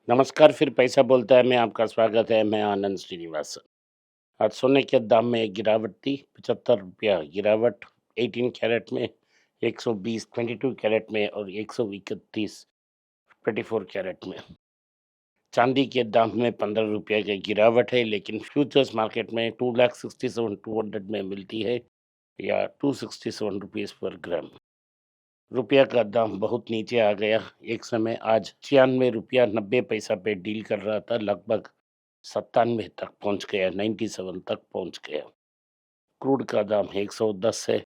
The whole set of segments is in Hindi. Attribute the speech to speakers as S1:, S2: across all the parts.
S1: नमस्कार, फिर पैसा बोलता है में आपका स्वागत है। मैं आनंद श्रीनिवास। आज सोने के दाम में एक गिरावट थी, ₹75 गिरावट 18 कैरेट में, 120 22 कैरेट में और 131 24 कैरेट में। चांदी के दाम में ₹15 की गिरावट है, लेकिन फ्यूचर्स मार्केट में 2,67,200 में मिलती है या ₹267 पर ग्राम। रुपया का दाम बहुत नीचे आ गया। एक समय आज ₹96.90 पे डील कर रहा था, लगभग 97 तक पहुंच गया, 97 तक पहुंच गया। क्रूड का दाम 110 है।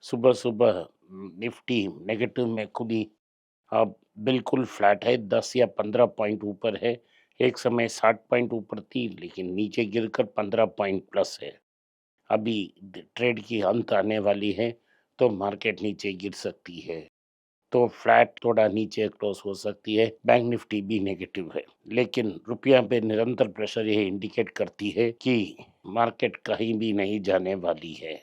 S1: सुबह सुबह निफ्टी नेगेटिव में खुली, अब बिल्कुल फ्लैट है, 10 या 15 पॉइंट ऊपर है। एक समय 60 पॉइंट ऊपर थी, लेकिन नीचे गिरकर 15 पॉइंट प्लस है। अभी ट्रेड की अंत आने वाली है, तो मार्केट नीचे गिर सकती है, तो फ्लैट थोड़ा नीचे क्लोज हो सकती है। बैंक निफ्टी भी नेगेटिव है, लेकिन रुपया पे निरंतर प्रेशर ये इंडिकेट करती है कि मार्केट कहीं भी नहीं जाने वाली है।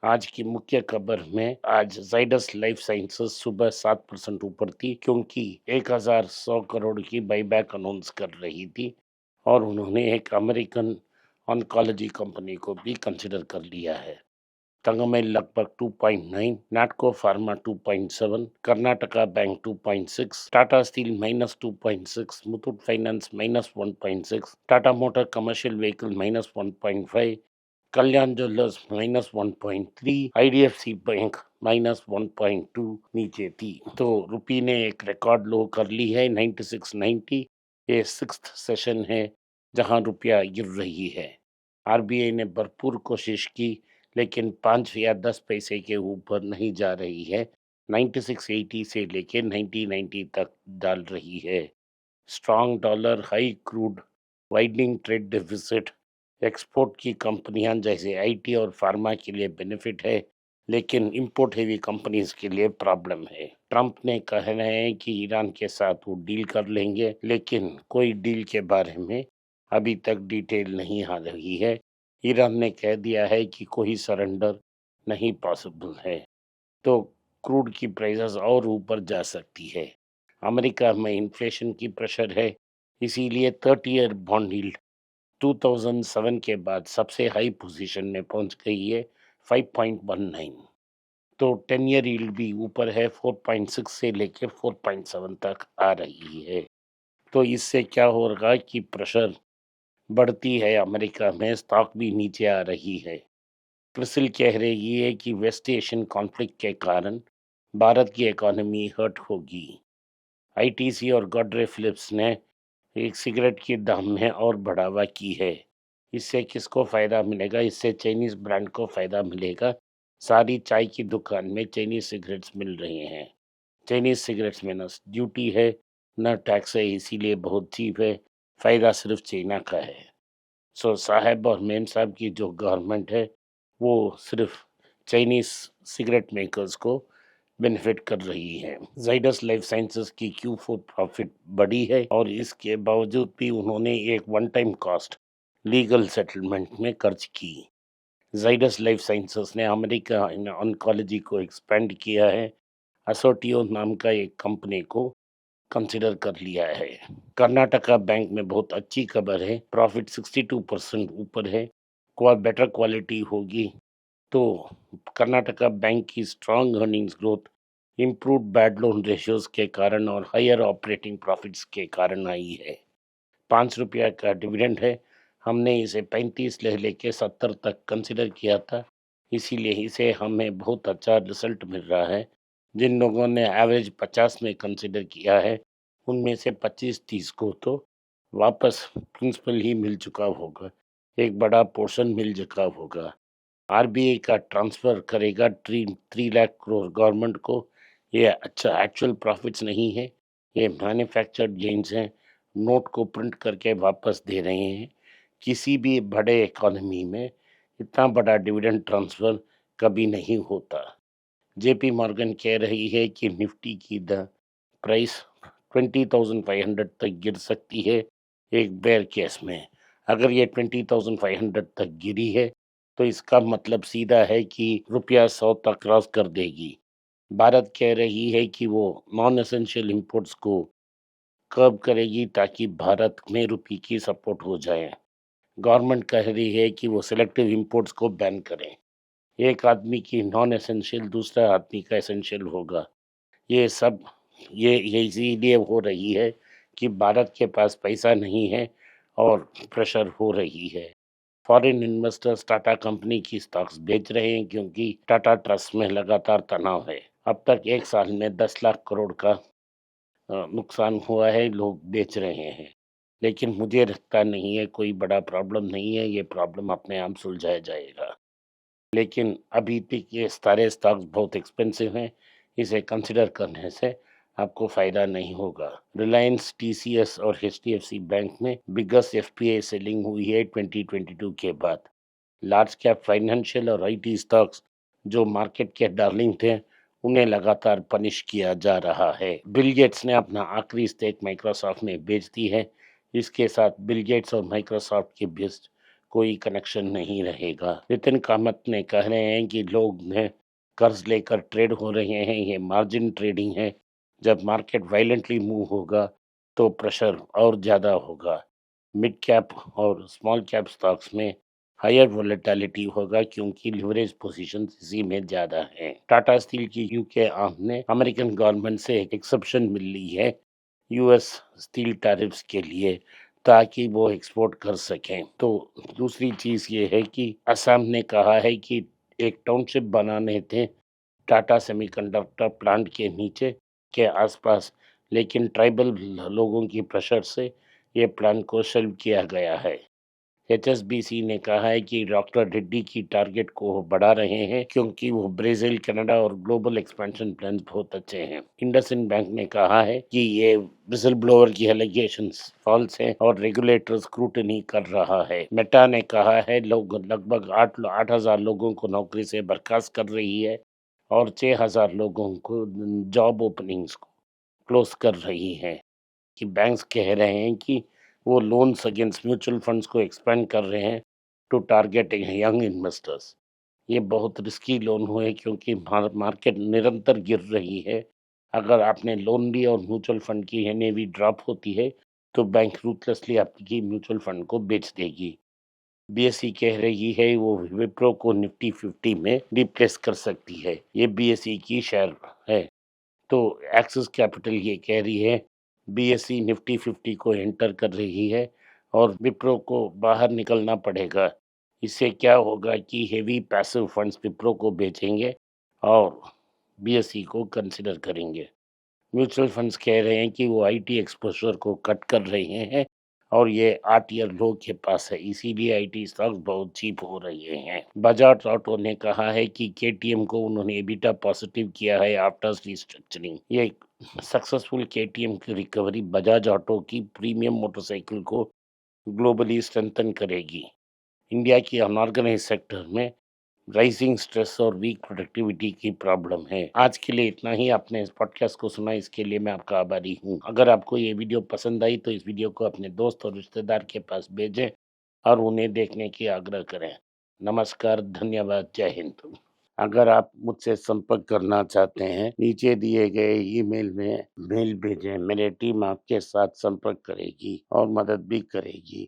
S1: आज की मुख्य खबर में आज जाइडस लाइफ साइंसेस सुबह 7% ऊपर थी, क्योंकि 1100 करोड़ की बाईबैक अनाउंस कर रही थी और उन्होंने एक अमेरिकन ऑन्कोलॉजी कंपनी को भी कंसिडर कर लिया है। तंगमेल लगभग 2.9, Natco pharma 2.7, Karnataka bank 2.6, Tata steel -2.6, Muthoot finance -1.6, Tata motor commercial vehicle -1.5, Kalyan jewellers -1.3, IDFC bank -1.2 नीचे थी। तो रुपये ने एक रिकॉर्ड लो कर ली है, 96.90। ये सिक्स्थ सेशन है जहां रुपया गिर रही है। आरबीआई ने भरपूर कोशिश की, लेकिन 5 या 10 पैसे के ऊपर नहीं जा रही है। 9680 से लेके 9090 तक डाल रही है। Strong dollar, high crude, widening trade deficit, export की कंपनियां जैसे आईटी और फार्मा के लिए बेनिफिट है, लेकिन इंपोर्ट हेवी कंपनीज के लिए प्रॉब्लम है। ट्रंप ने कहा है कि ईरान के साथ वो डील कर लेंगे, लेकिन कोई डील के बारे में अभी तक डिटेल नहीं आ रही है। ईरान ने कह दिया है कि कोई सरेंडर नहीं पॉसिबल है, तो क्रूड की प्राइसेस और ऊपर जा सकती है। अमेरिका में इन्फ्लेशन की प्रेशर है, इसीलिए 30 ईयर बॉन्ड यील्ड 2007 के बाद सबसे हाई पोजीशन में पहुंच गई है, 5.19। तो 10 ईयर यील्ड भी ऊपर है, 4.6 से लेके 4.7 तक आ रही है। तो इससे क्या होगा कि प्रेशर बढ़ती है, अमेरिका में स्टॉक भी नीचे आ रही है। क्रिसिल कह रही है कि वेस्ट एशियन कॉन्फ्लिक्ट के कारण भारत की इकोनॉमी हर्ट होगी। आईटीसी और गॉडरे फिलिप्स ने एक सिगरेट के दाम में और बढ़ावा की है। इससे किसको फायदा मिलेगा? इससे चाइनीज ब्रांड को फायदा मिलेगा। सारी चाय की दुकान में चाइनीज सिगरेट्स मिल रहे हैं। चाइनीज सिगरेट्स में न ड्यूटी है, न टैक्स है, इसीलिए बहुत चीप है। फायदा सिर्फ चाइना का है। सो साहब और मेम साहब की जो गवर्नमेंट है, वो सिर्फ चाइनीज सिगरेट मेकर्स को बेनिफिट कर रही है। जाइडस लाइफ साइंसेस की Q4 प्रॉफिट बढ़ी है, और इसके बावजूद भी उन्होंने एक one time cost legal settlement में खर्च की। जाइडस लाइफ साइंसेस ने अमेरिका ऑन्कोलॉजी को एक्सपेंड किया है। असोटियो नाम का एक कंपनी को कंसिडर कर लिया है। कर्नाटका बैंक में बहुत अच्छी खबर है, प्रॉफिट 62% ऊपर है। बेटर क्वालिटी होगी, तो कर्नाटका बैंक की strong earnings growth, improve bad loan ratios के कारण और हायर ऑपरेटिंग प्रॉफिट्स के कारण आई है। ₹5 का डिविडेंड है। हमने इसे 35 ले लेके 70 तक कंसिडर किया था, इसीलिए इसे हमें बहुत अच्छा रिजल्ट मिल रहा है। जिन लोगों ने एवरेज 50 में कंसिडर किया है, उनमें से 25-30 को तो वापस प्रिंसिपल ही मिल चुका होगा, एक बड़ा पोर्शन मिल चुका होगा। आरबीआई का ट्रांसफर करेगा 3 लाख करोड़ गवर्नमेंट को। ये अच्छा एक्चुअल प्रॉफिट्स नहीं है, ये मैन्युफैक्चर्ड गेन्स हैं। नोट को प्रिंट करके वापस दे रहे हैं। किसी भी बड़े इकोनॉमी में इतना बड़ा डिविडेंड ट्रांसफर कभी नहीं होता। जेपी मॉर्गन कह रही है कि निफ्टी की द प्राइस 20,500 तक गिर सकती है एक बेयर केस में। अगर ये 20,500 तक गिरी है, तो इसका मतलब सीधा है कि रुपया 100 तक क्रॉस कर देगी। भारत कह रही है कि वो नॉन एसेंशियल इंपोर्ट्स को कर्ब करेगी ताकि भारत में रुपये की सपोर्ट हो जाए। गवर्नमेंट कह रही है कि वो सिलेक्टिव इंपोर्ट्स को बैन करें। एक आदमी की नॉन एसेंशियल दूसरा आदमी का एसेंशियल होगा। ये सब ये इसीलिए हो रही है कि भारत के पास पैसा नहीं है और प्रेशर हो रही है। फॉरेन इन्वेस्टर्स टाटा कंपनी की स्टॉक्स बेच रहे हैं क्योंकि टाटा ट्रस्ट में लगातार तनाव है। अब तक एक साल में 10 लाख करोड़ का नुकसान हुआ है, लोग बेच रहे हैं। लेकिन मुझे लगता नहीं है कोई बड़ा प्रॉब्लम नहीं है, ये प्रॉब्लम अपने आप सुलझाया जाएगा। लेकिन अभी तक ये सारे स्टॉक्स बहुत एक्सपेंसिव हैं, इसे कंसिडर करने से आपको फ़ायदा नहीं होगा। रिलायंस, टीसीएस और एचडीएफसी बैंक में बिगेस्ट एफपीआई सेलिंग हुई है 2022 के बाद। लार्ज कैप फाइनेंशियल और आईटी स्टॉक्स जो मार्केट के डार्लिंग थे, उन्हें लगातार पनिश किया जा रहा है। बिल गेट्स ने अपना आखिरी स्टेक माइक्रोसॉफ्ट में बेच दी है। इसके साथ बिल गेट्स और माइक्रोसॉफ्ट के बीच कोई कनेक्शन नहीं रहेगा। नितिन कामत ने कह रहे हैं कि लोग ने कर्ज लेकर ट्रेड हो रहे हैं, ये मार्जिन ट्रेडिंग है। जब मार्केट वायलेंटली मूव होगा तो प्रेशर और ज़्यादा होगा। मिड कैप और स्मॉल कैप स्टॉक्स में हायर वोलेटिलिटी होगा क्योंकि लिवरेज पोजीशन इसी में ज़्यादा है। टाटा स्टील की यूके आर्म ने अमेरिकन गवर्नमेंट से एक एक्सेप्शन मिल ली है यूएस स्टील टैरिफ्स के लिए, ताकि वो एक्सपोर्ट कर सकें। तो दूसरी चीज़ ये है कि असम ने कहा है कि एक टाउनशिप बनाने थे टाटा सेमीकंडक्टर प्लांट के नीचे के आसपास, लेकिन ट्राइबल लोगों की प्रेशर से ये प्लान को शेल्व किया गया है। एचएसबीसी ने कहा है कि डॉक्टर रेड्डी की टारगेट को वो बढ़ा रहे हैं क्योंकि वो ब्राज़ील, कनाडा और ग्लोबल एक्सपेंशन प्लान बहुत अच्छे हैं। इंडसइंड बैंक ने कहा है कि ये विजिल ब्लोअर की एलिगेशंस फॉल्स हैं और रेगुलेटर स्क्रूटनी कर रहा है। मेटा ने कहा है लोग लगभग 8,000 लोगों को नौकरी से बर्खास्त कर रही है और 6,000 लोगों को जॉब ओपनिंग्स को क्लोज कर रही है। कि बैंक्स कह रहे हैं कि वो लोन्स अगेंस्ट म्यूचुअल फंड्स को एक्सपेंड कर रहे हैं टू टारगेट यंग इन्वेस्टर्स। ये बहुत रिस्की लोन हुए क्योंकि मार्केट निरंतर गिर रही है। अगर आपने लोन लिया और म्यूचुअल फंड की एनएवी ड्रॉप होती है तो बैंक रूथलेसली आपकी म्यूचुअल फंड को बेच देगी। बीएसई कह रही है वो विप्रो को निफ्टी 50 में रिप्लेस कर सकती है। ये बीएसई की शेयर है। तो एक्सिस कैपिटल ये कह रही है बीएसई निफ्टी 50 को एंटर कर रही है और विप्रो को बाहर निकलना पड़ेगा। इससे क्या होगा कि हेवी पैसिव फंड्स विप्रो को बेचेंगे और बीएसई को कंसिडर करेंगे। म्यूचुअल फंड्स कह रहे हैं कि वो आईटी एक्सपोजर को कट कर रहे हैं और ये 8 ईयर लो के पास है, इसीलिए आईटी स्टॉक्स बहुत चीप हो रहे हैं। बजाज ऑटो ने कहा है कि केटीएम को उन्होंने एबिटा पॉजिटिव किया है आफ्टर रिस्ट्रक्चरिंग। ये सक्सेसफुल केटीएम की रिकवरी बजाज ऑटो की प्रीमियम मोटरसाइकिल को ग्लोबली स्ट्रेंथन करेगी। इंडिया की अनऑर्गेनाइज सेक्टर में राइजिंग स्ट्रेस और वीक प्रोडक्टिविटी की प्रॉब्लम है। आज के लिए इतना ही। आपने इस पॉडकास्ट को सुना, इसके लिए मैं आपका आभारी हूँ। अगर आपको ये वीडियो पसंद आई तो इस वीडियो को अपने दोस्त और रिश्तेदार के पास भेजें और उन्हें देखने की आग्रह करें। नमस्कार, धन्यवाद, जय हिंद। अगर आप मुझसे संपर्क करना चाहते हैं, नीचे दिए गए ईमेल में मेल भेजें। मेरी टीम आपके साथ संपर्क करेगी और मदद भी करेगी।